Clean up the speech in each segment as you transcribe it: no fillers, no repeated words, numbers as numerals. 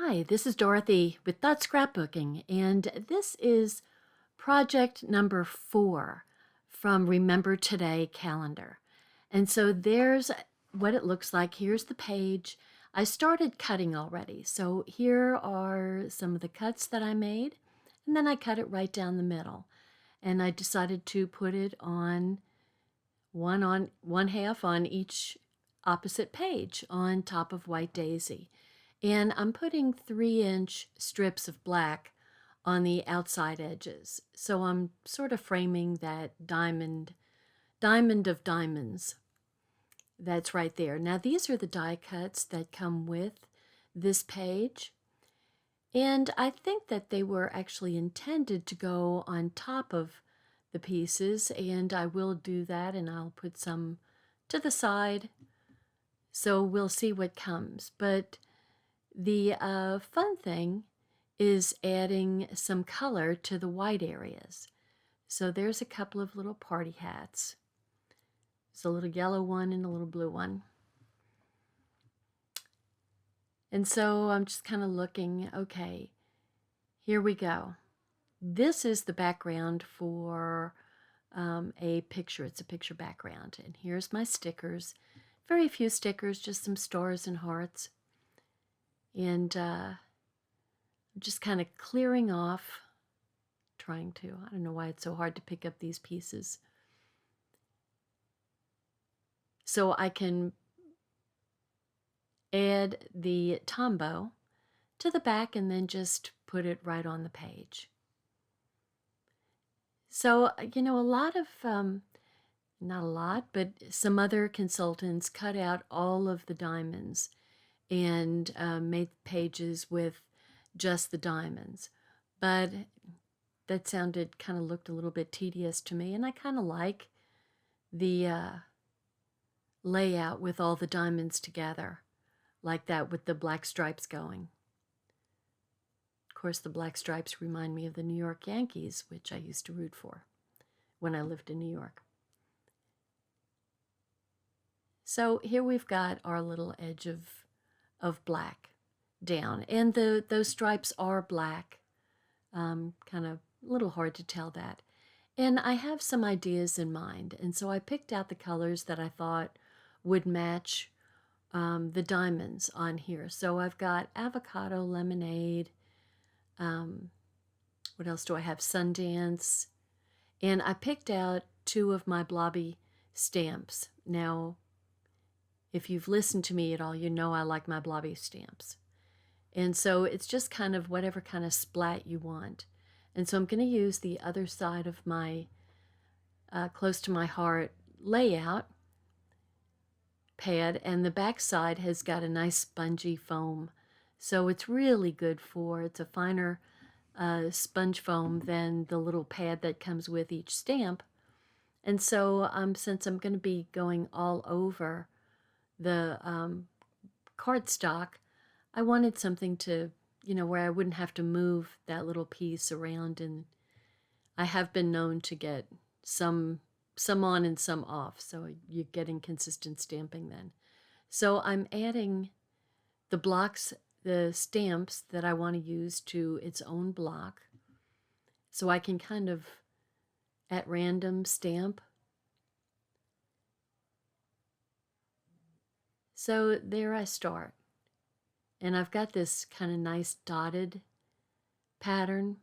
Hi, this is Dorothy with Scrapbooking, and this is project number 4 from Remember Today calendar. And so there's what it looks like. Here's the page. I started cutting already. So here are some of the cuts that I made, and then I cut it right down the middle. And I decided to put it on one half on each opposite page on top of White Daisy. And I'm putting 3-inch strips of black on the outside edges. So I'm sort of framing that diamond of diamonds that's right there. Now these are the die cuts that come with this page. And I think that they were actually intended to go on top of the pieces, and I will do that, and I'll put some to the side. So we'll see what comes. But the fun thing is adding some color to the white areas. So there's a couple of little party hats. There's a little yellow one and a little blue one. And so I'm just kind of looking, okay, here we go. This is the background for a picture. It's a picture background. And here's my stickers. Very few stickers, just some stars and hearts. And I'm just kind of clearing off, I don't know why it's so hard to pick up these pieces. So I can add the tombow to the back and then just put it right on the page. So, a lot of, not a lot, but some other consultants cut out all of the diamonds and made pages with just the diamonds. But that looked a little bit tedious to me, and I kind of like the layout with all the diamonds together, like that with the black stripes going. Of course, the black stripes remind me of the New York Yankees, which I used to root for when I lived in New York. So here we've got our little edge of black down, and those stripes are black. Kind of a little hard to tell that. And I have some ideas in mind, and so I picked out the colors that I thought would match the diamonds on here. So I've got avocado, lemonade, what else do I have? Sundance. And I picked out 2 of my blobby stamps. Now, if you've listened to me at all, you know I like my blobby stamps. And so it's just kind of whatever kind of splat you want. And so I'm going to use the other side of my close to my heart layout pad, and the back side has got a nice spongy foam. So it's really good it's a finer sponge foam than the little pad that comes with each stamp. And so since I'm going to be going all over the cardstock, I wanted something to, where I wouldn't have to move that little piece around. And I have been known to get some on and some off, so you're getting consistent stamping then. So I'm adding the blocks, the stamps that I want to use to its own block, so I can kind of at random stamp. So there I start. And I've got this kind of nice dotted pattern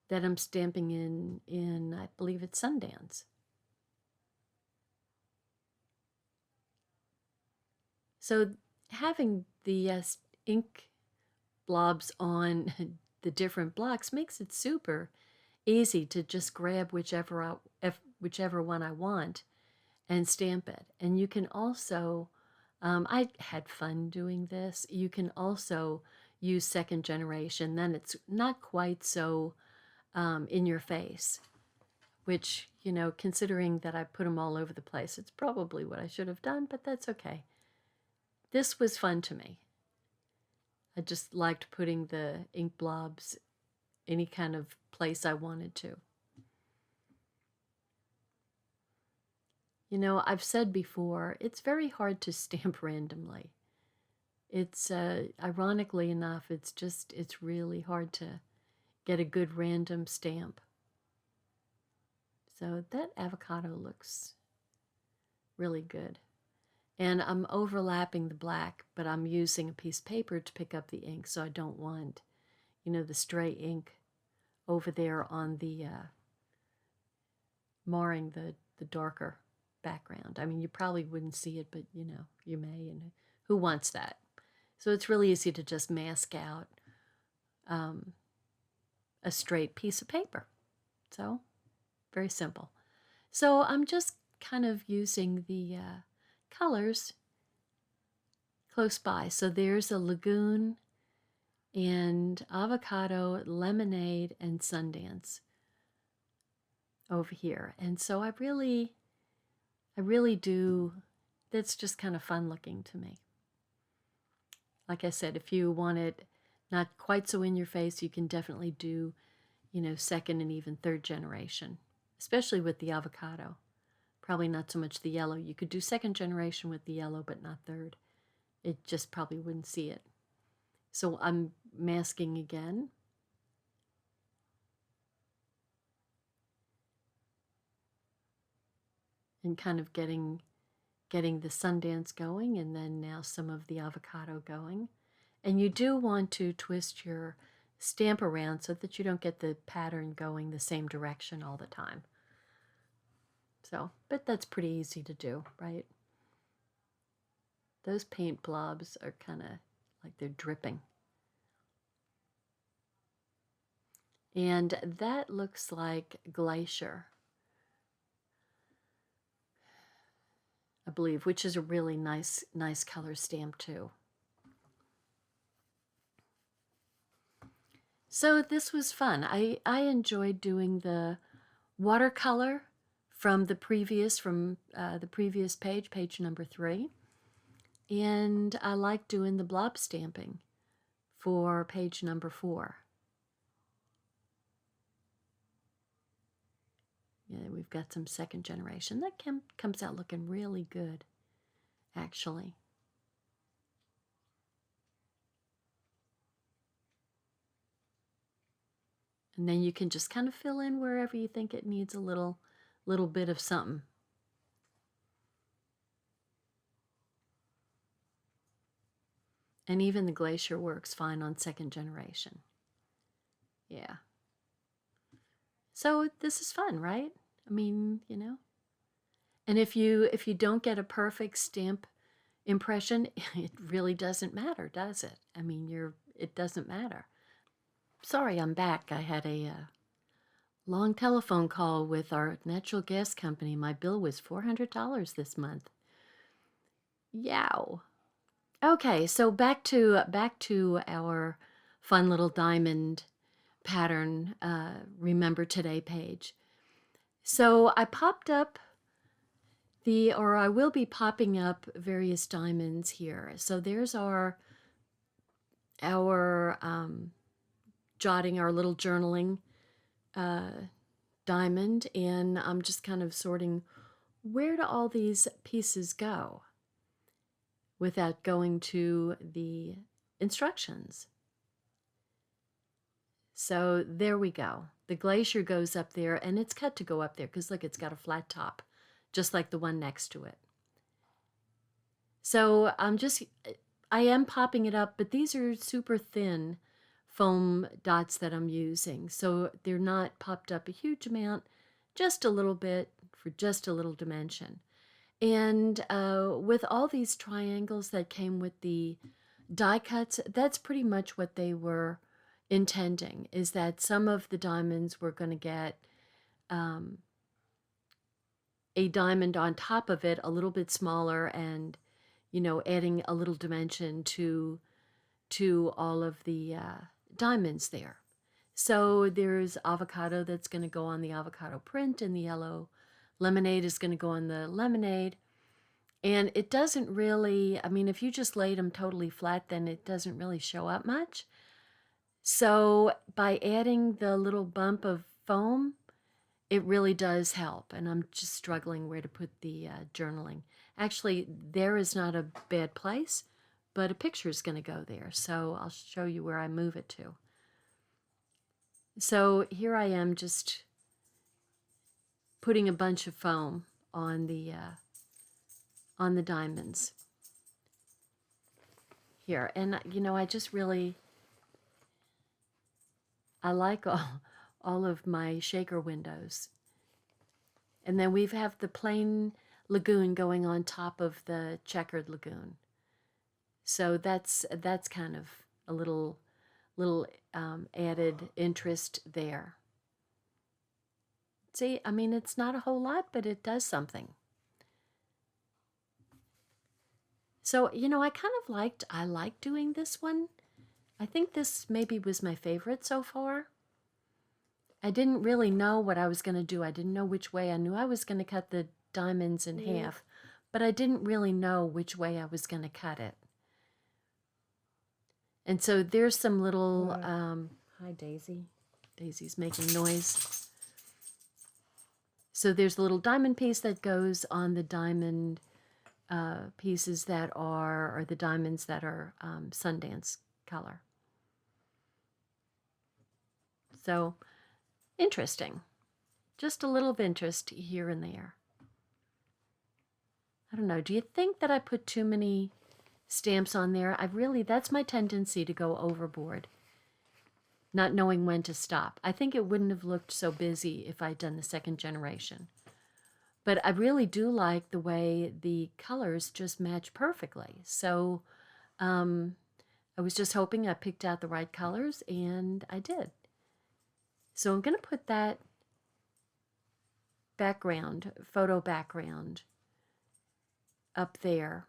that I'm stamping in I believe it's Sundance. So having the ink blobs on the different blocks makes it super easy to just grab whichever one I want and stamp it. And you can also, I had fun doing this. You can also use second generation. Then it's not quite so in your face, which, considering that I put them all over the place, it's probably what I should have done, but that's okay. This was fun to me. I just liked putting the ink blobs any kind of place I wanted to. I've said before, it's very hard to stamp randomly. It's ironically enough, it's really hard to get a good random stamp. So that avocado looks really good. And I'm overlapping the black, but I'm using a piece of paper to pick up the ink, so I don't want, the stray ink over there on the marring the darker background. I mean, you probably wouldn't see it, but you may, and who wants that? So it's really easy to just mask out a straight piece of paper. So very simple. So I'm just kind of using the colors close by. So there's a lagoon and avocado, lemonade, and Sundance over here. And so I really do, that's just kind of fun looking to me. Like I said, if you want it not quite so in your face, you can definitely do, second and even third generation, especially with the avocado. Probably not so much the yellow. You could do second generation with the yellow, but not third. It just probably wouldn't see it. So I'm masking again. And kind of getting the Sundance going, and then now some of the avocado going. And you do want to twist your stamp around so that you don't get the pattern going the same direction all the time. So, but that's pretty easy to do, right? Those paint blobs are kind of like they're dripping. And that looks like Glacier, I believe, which is a really nice color stamp too. So this was fun. I enjoyed doing the watercolor from the previous page, page number 3. And I like doing the blob stamping for page number 4. Yeah, we've got some second generation. That comes out looking really good, actually. And then you can just kind of fill in wherever you think it needs a little bit of something. And even the Glacier works fine on second generation. Yeah. So this is fun, right? I mean, And if you don't get a perfect stamp impression, it really doesn't matter, does it? I mean, it doesn't matter. Sorry, I'm back. I had a long telephone call with our natural gas company. My bill was $400 this month. Yow. Okay, so back to our fun little diamond pattern Remember Today page. So I popped up I will be popping up various diamonds here. So there's our jotting, our little journaling diamond, and I'm just kind of sorting where do all these pieces go without going to the instructions. So there we go. The Glacier goes up there, and it's cut to go up there because look, it's got a flat top, just like the one next to it. So I am popping it up, but these are super thin foam dots that I'm using. So they're not popped up a huge amount, just a little bit for just a little dimension. And with all these triangles that came with the die cuts, that's pretty much what they were intending, is that some of the diamonds were going to get a diamond on top of it, a little bit smaller, and adding a little dimension to all of the diamonds there. So there's avocado that's going to go on the avocado print, and the yellow lemonade is going to go on the lemonade. And it doesn't really, I mean, if you just laid them totally flat, then it doesn't really show up much. So by adding the little bump of foam, it really does help. And I'm just struggling where to put the journaling. Actually, there is not a bad place, but a picture is going to go there. So I'll show you where I move it to. So here I am just putting a bunch of foam on the diamonds here. And, you know, I just really, I like all of my shaker windows. And then we have the plain lagoon going on top of the checkered lagoon. So that's kind of a little added interest there. See, I mean, it's not a whole lot, but it does something. So, you know, I like doing this one. I think this maybe was my favorite so far. I didn't really know what I was going to do. I didn't know which way. I knew I was going to cut the diamonds in half, but I didn't really know which way I was going to cut it. And so there's some little... Hi, Daisy. Daisy's making noise. So there's a little diamond piece that goes on the diamond pieces that are, or the diamonds that are Sundance color. So interesting. Just a little of interest here and there. I don't know. Do you think that I put too many stamps on there? That's my tendency to go overboard, not knowing when to stop. I think it wouldn't have looked so busy if I'd done the second generation. But I really do like the way the colors just match perfectly. So I was just hoping I picked out the right colors, and I did. So I'm going to put that background, photo background, up there.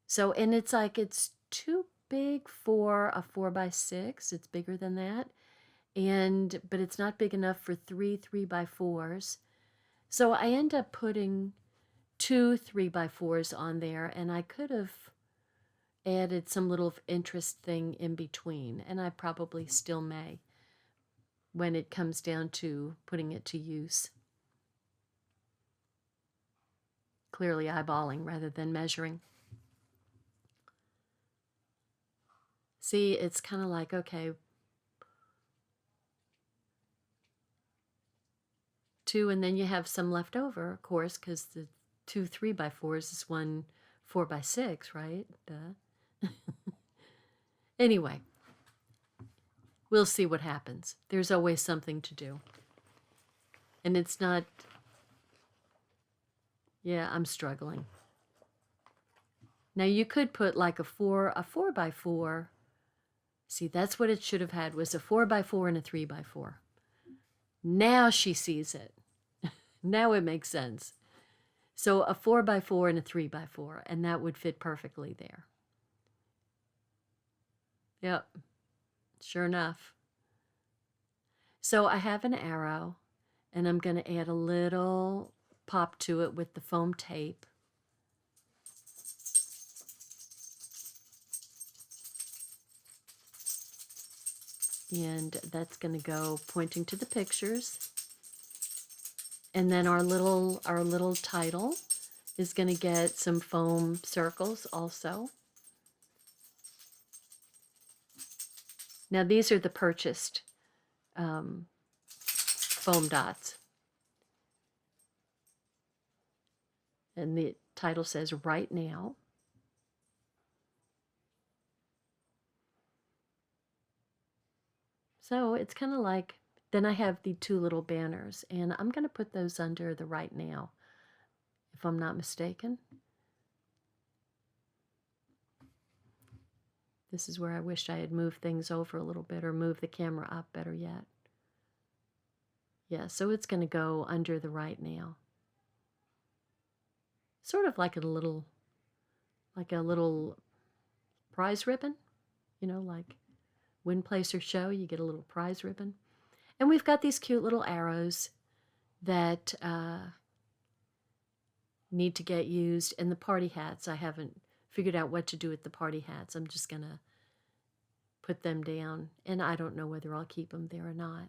So, and it's like it's too big for a 4x6. It's bigger than that. But it's not big enough for 3 3x4s. So I end up putting 2 3x4s on there, and I could have added some little interest thing in between, and I probably still may when it comes down to putting it to use. Clearly eyeballing rather than measuring. See, it's kind of like, okay, 2, and then you have some left over, of course, because the 2 3x4s is 1 4x6, right? Duh. Anyway, we'll see what happens. There's always something to do. And it's not... Yeah, I'm struggling. Now you could put like a 4x4. See, that's what it should have had, was a 4x4 and a 3x4. Now she sees it. Now it makes sense. So a 4x4 and a 3x4, and that would fit perfectly there. Yep, sure enough. So I have an arrow, and I'm going to add a little pop to it with the foam tape. And that's going to go pointing to the pictures. And then our little title is going to get some foam circles also. Now these are the purchased foam dots. And the title says Right Now. So it's kind of like, then I have the 2 little banners, and I'm going to put those under the Right Now, if I'm not mistaken. This is where I wish I had moved things over a little bit, or moved the camera up, better yet. Yeah, so it's going to go under the Right Now. Sort of like a little prize ribbon, you know, like win, place, or show, you get a little prize ribbon. And we've got these cute little arrows that need to get used. And the party hats, I haven't figured out what to do with the party hats. I'm just going to put them down. And I don't know whether I'll keep them there or not.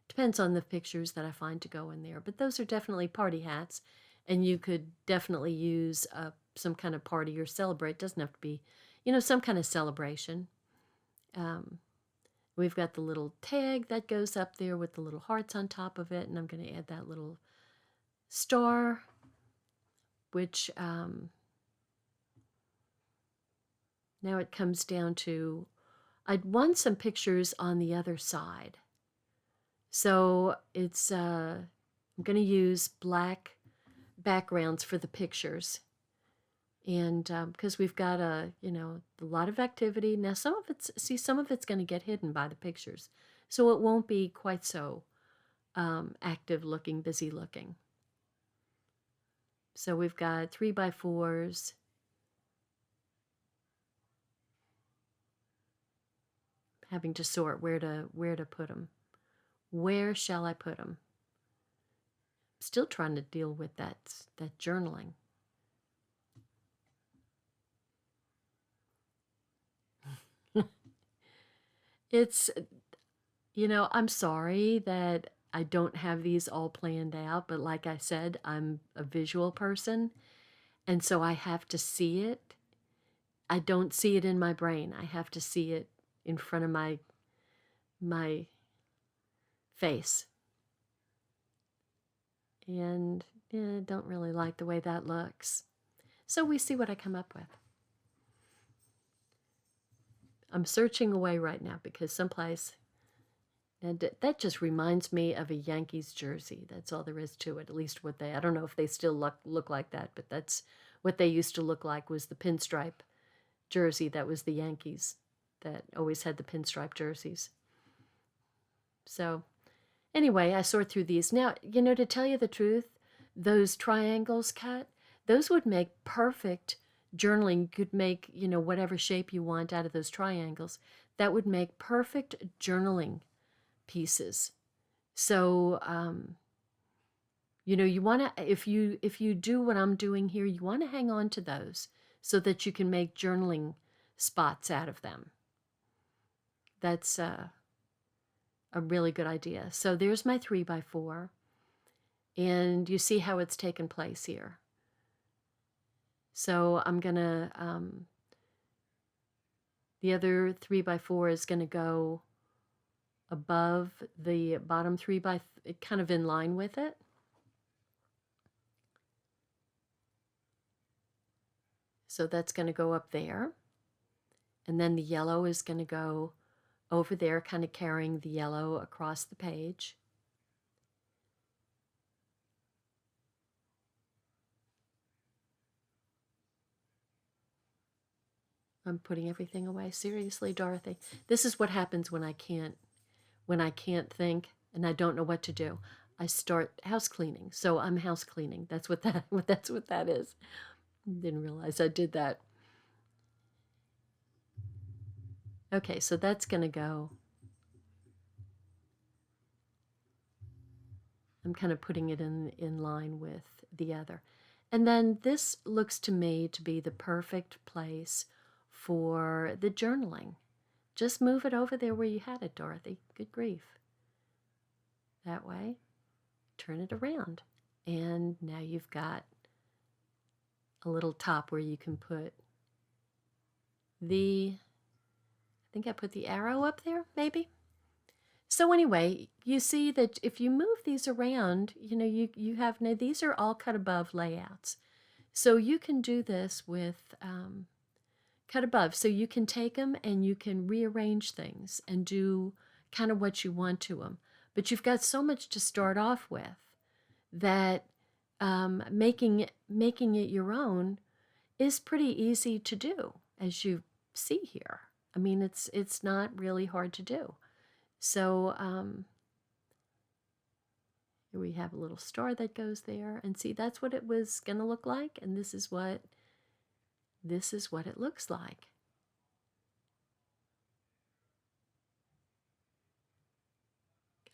Depends on the pictures that I find to go in there. But those are definitely party hats. And you could definitely use a some kind of party or celebrate. It doesn't have to be, some kind of celebration. We've got the little tag that goes up there with the little hearts on top of it, and I'm going to add that little star, which now it comes down to, I'd want some pictures on the other side. So it's, I'm going to use black backgrounds for the pictures. And because we've got a lot of activity. Now some of it's going to get hidden by the pictures. So it won't be quite so active looking, busy looking. So we've got 3x4s. Having to sort where to put them. Where shall I put them? Still trying to deal with that journaling. It's, I'm sorry that I don't have these all planned out, but like I said, I'm a visual person, and so I have to see it. I don't see it in my brain. I have to see it in front of my face. And I don't really like the way that looks. So we see what I come up with. I'm searching away right now because someplace, and that just reminds me of a Yankees jersey. That's all there is to it, at least I don't know if they still look like that, but that's what they used to look like, was the pinstripe jersey. That was the Yankees that always had the pinstripe jerseys. So anyway, I sort through these. Now, to tell you the truth, those triangles cut, those would make perfect journaling. You could make, whatever shape you want out of those triangles. That would make perfect journaling pieces. So, you want to, if you do what I'm doing here, you want to hang on to those so that you can make journaling spots out of them. That's a really good idea. So there's my 3x4, and you see how it's taken place here. So I'm gonna, the other 3x4 is gonna go above the bottom 3x, kind of in line with it. So that's gonna go up there. And then the yellow is gonna go over there, kind of carrying the yellow across the page. I'm putting everything away. Seriously, Dorothy. This is what happens when I can't think and I don't know what to do. I start house cleaning. So I'm house cleaning. That's what that is. Didn't realize I did that. Okay, so that's going to go. I'm kind of putting it in line with the other. And then this looks to me to be the perfect place for the journaling. Just move it over there where you had it, Dorothy. Good grief. That way. Turn it around. And now you've got a little top where you can put I think I put the arrow up there, maybe. So anyway, you see that if you move these around, you have, now these are all cut above layouts. So you can do this with cut above. So you can take them and you can rearrange things and do kind of what you want to them. But you've got so much to start off with that making it your own is pretty easy to do, as you see here. I mean, it's not really hard to do. So here we have a little star that goes there, and see, that's what it was going to look like, and this is what it looks like.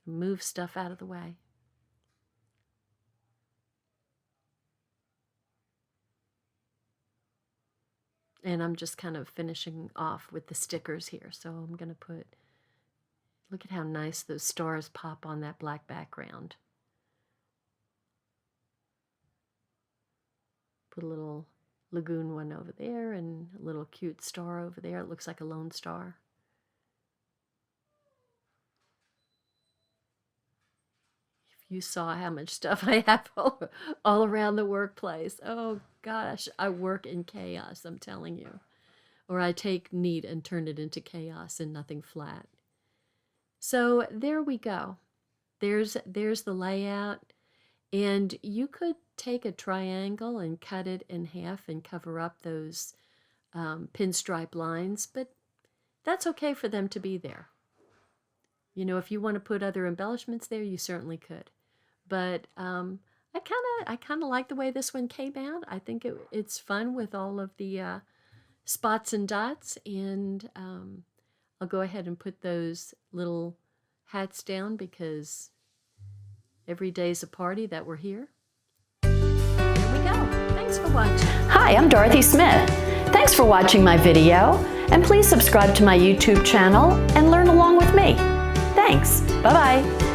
Move stuff out of the way. And I'm just kind of finishing off with the stickers here. So I'm going to put, look at how nice those stars pop on that black background. Put a little lagoon one over there and a little cute star over there. It looks like a lone star. If you saw how much stuff I have all around the workplace. Oh gosh, I work in chaos, I'm telling you. Or I take neat and turn it into chaos and nothing flat. So there we go. There's the layout. And you could take a triangle and cut it in half and cover up those pinstripe lines, but that's okay for them to be there. You know, if you want to put other embellishments there, you certainly could. But I kind of like the way this one came out. I think it's fun with all of the spots and dots, and I'll go ahead and put those little hats down because every day's a party that we're here. There we go. Thanks for watching. Hi, I'm Dorothy Smith. Thanks for watching my video, and please subscribe to my YouTube channel and learn along with me. Thanks. Bye-bye.